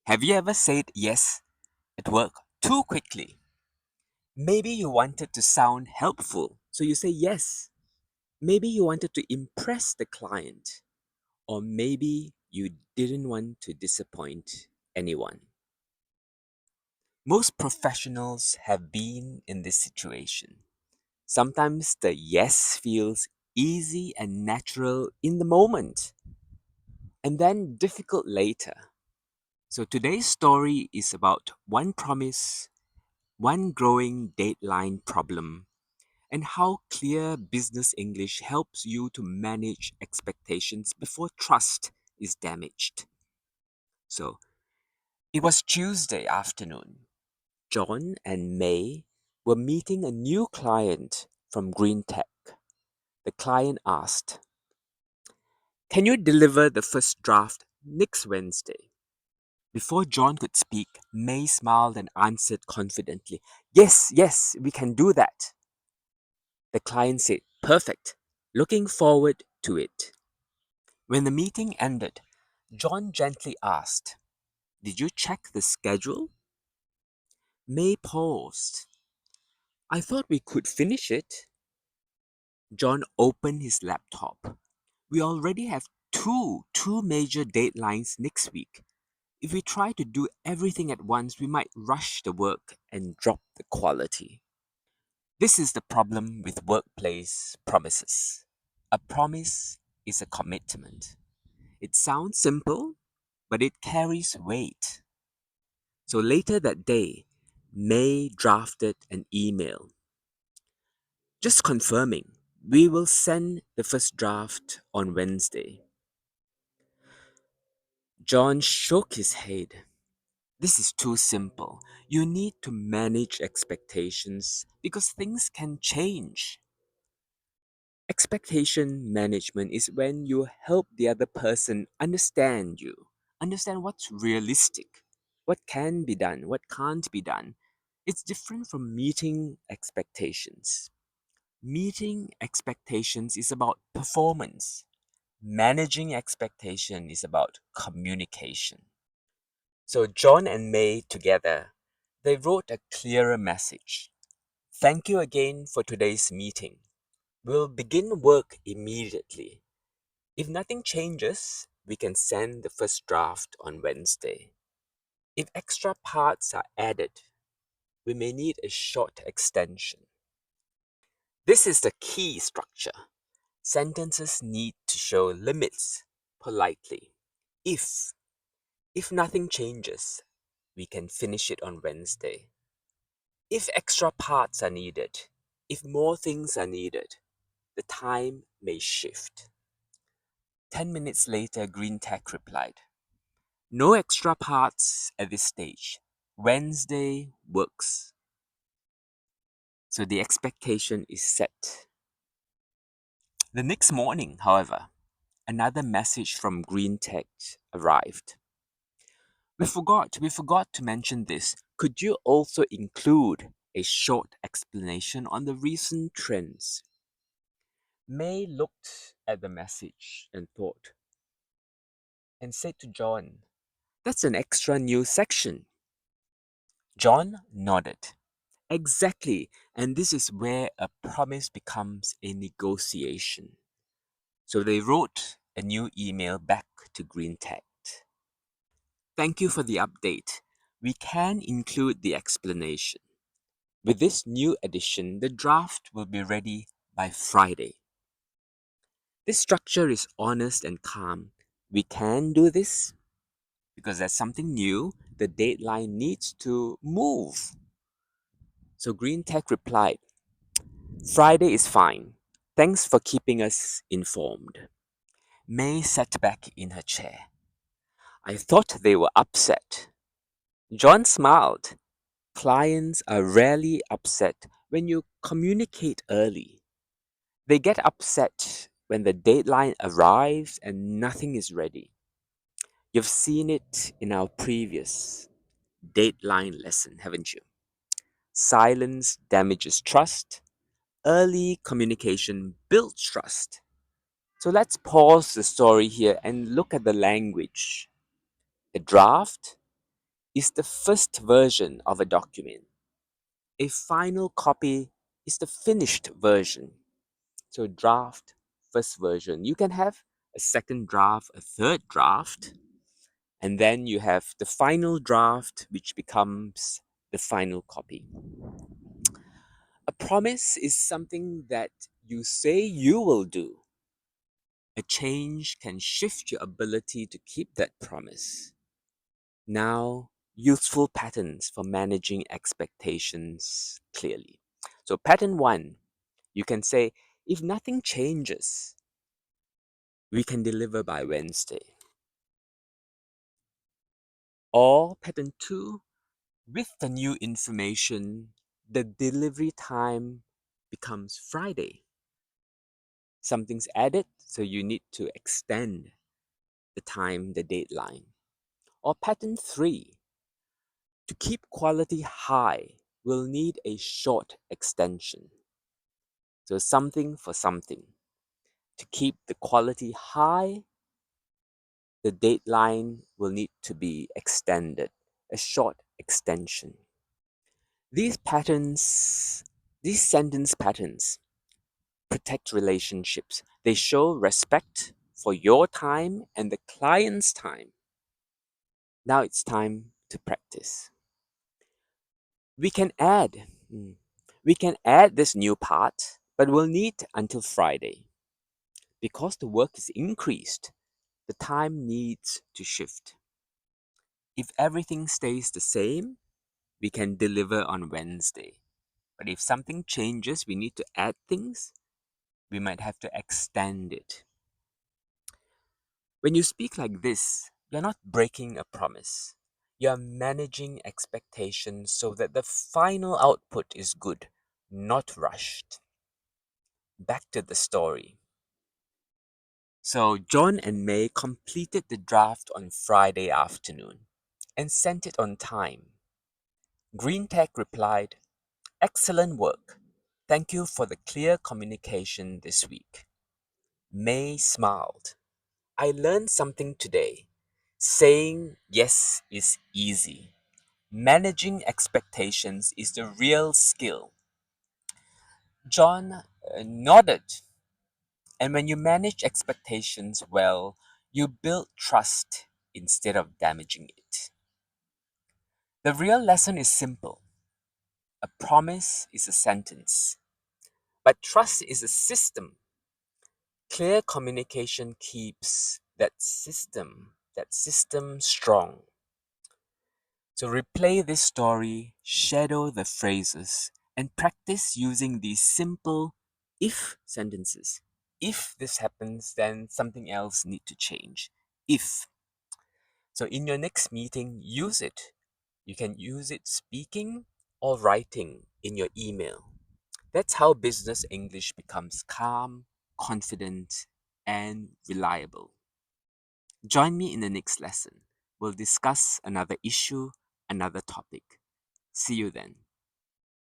Have you ever said yes at work too quickly? Maybe you wanted to sound helpful, so you say yes. Maybe you wanted to impress the client, or maybe you didn't want to disappoint anyone. Most professionals have been in this situation. Sometimes the yes feels easy and natural in the moment, and then difficult later. So today's story is about one promise, one growing deadline problem, and how clear business English helps you to manage expectations before trust is damaged. So, it was Tuesday afternoon. John and May were meeting a new client from Green Tech. The client asked, "Can you deliver the first draft next Wednesday?" Before John could speak, May smiled and answered confidently, "Yes, yes, we can do that." The client said, "Perfect. Looking forward to it." When the meeting ended, John gently asked, "Did you check the schedule?" May paused. "I thought we could finish it." John opened his laptop. "We already have two major deadlines next week. If we try to do everything at once, we might rush the work and drop the quality." This is the problem with workplace promises. A promise is a commitment. It sounds simple, but it carries weight. So later that day, May drafted an email just confirming we will send the first draft on Wednesday. John shook his head. "This is too simple. You need to manage expectations because things can change." Expectation management is when you help the other person understand what's realistic, what can be done, what can't be done. It's different from meeting expectations. Meeting expectations is about performance. Managing expectation is about communication. So John and May together, they wrote a clearer message. "Thank you again for today's meeting. We'll begin work immediately. If nothing changes, we can send the first draft on Wednesday. If extra parts are added, we may need a short extension." This is the key structure. Sentences need to show limits politely. If if nothing changes, we can finish it on Wednesday. If extra parts are needed, if more things are needed, the time may shift. 10 minutes later, Green Tech replied, "No extra parts at this stage. Wednesday works." So the expectation is set. The next morning, however, another message from Green Tech arrived. We forgot to mention this. Could you also include a short explanation on the recent trends?" May looked at the message and thought, and said to John, "That's an extra new section." John nodded. Exactly, and this is where a promise becomes a negotiation. So they wrote a new email back to Green Tech. "Thank you for the update. We can include the explanation. With this new addition, the draft will be ready by Friday." This structure is honest and calm. "We can do this because there's something new. The deadline needs to move." So Green Tech replied, "Friday is fine. Thanks for keeping us informed." May sat back in her chair. "I thought they were upset." John smiled. Clients are rarely upset when you communicate early. They get upset when the deadline arrives and nothing is ready. You've seen it in our previous deadline lesson, haven't you? Silence damages trust. Early communication builds trust. So let's pause the story here and look at the language. The draft, is the first version of a document. A final copy is the finished version. So, draft, first version. You can have a second draft, a third draft, and then you have the final draft, which becomes the final copy. A promise is something that you say you will do. A change can shift your ability to keep that promise. Now, useful patterns for managing expectations clearly. So, pattern one, you can say, if nothing changes, we can deliver by Wednesday. Or pattern two, with the new information, the delivery time becomes Friday. Something's added, so you need to extend the time, the deadline. Or pattern three, to keep quality high, we'll need a short extension. So something for something. To keep the quality high, the deadline will need to be extended, a short extension. These patterns, these sentence patterns protect relationships. They show respect for your time and the client's time. Now it's time to practice. We can add mm, we can add this new part, but we'll need until Friday. Because the work is increased, the time needs to shift. If everything stays the same, we can deliver on Wednesday. But if something changes, we need to add things, we might have to extend it. When you speak like this, you're not breaking a promise. You're managing expectations so that the final output is good, not rushed. Back to the story. So, John and May completed the draft on Friday afternoon and sent it on time. GreenTech replied, "Excellent work. Thank you for the clear communication this week." May smiled. "I learned something today. Saying yes is easy. Managing expectations is the real skill." John nodded. And when you manage expectations well, you build trust instead of damaging it. The real lesson is simple. A promise is a sentence, but trust is a system. Clear communication keeps that system strong. So replay this story, shadow the phrases, and practice using these simple if sentences. If this happens, then something else need to change. If. So in your next meeting, use it. You can use it speaking or writing in your email. That's how business English becomes calm, confident, and reliable. Join me in the next lesson. We'll discuss another issue, another topic. See you then.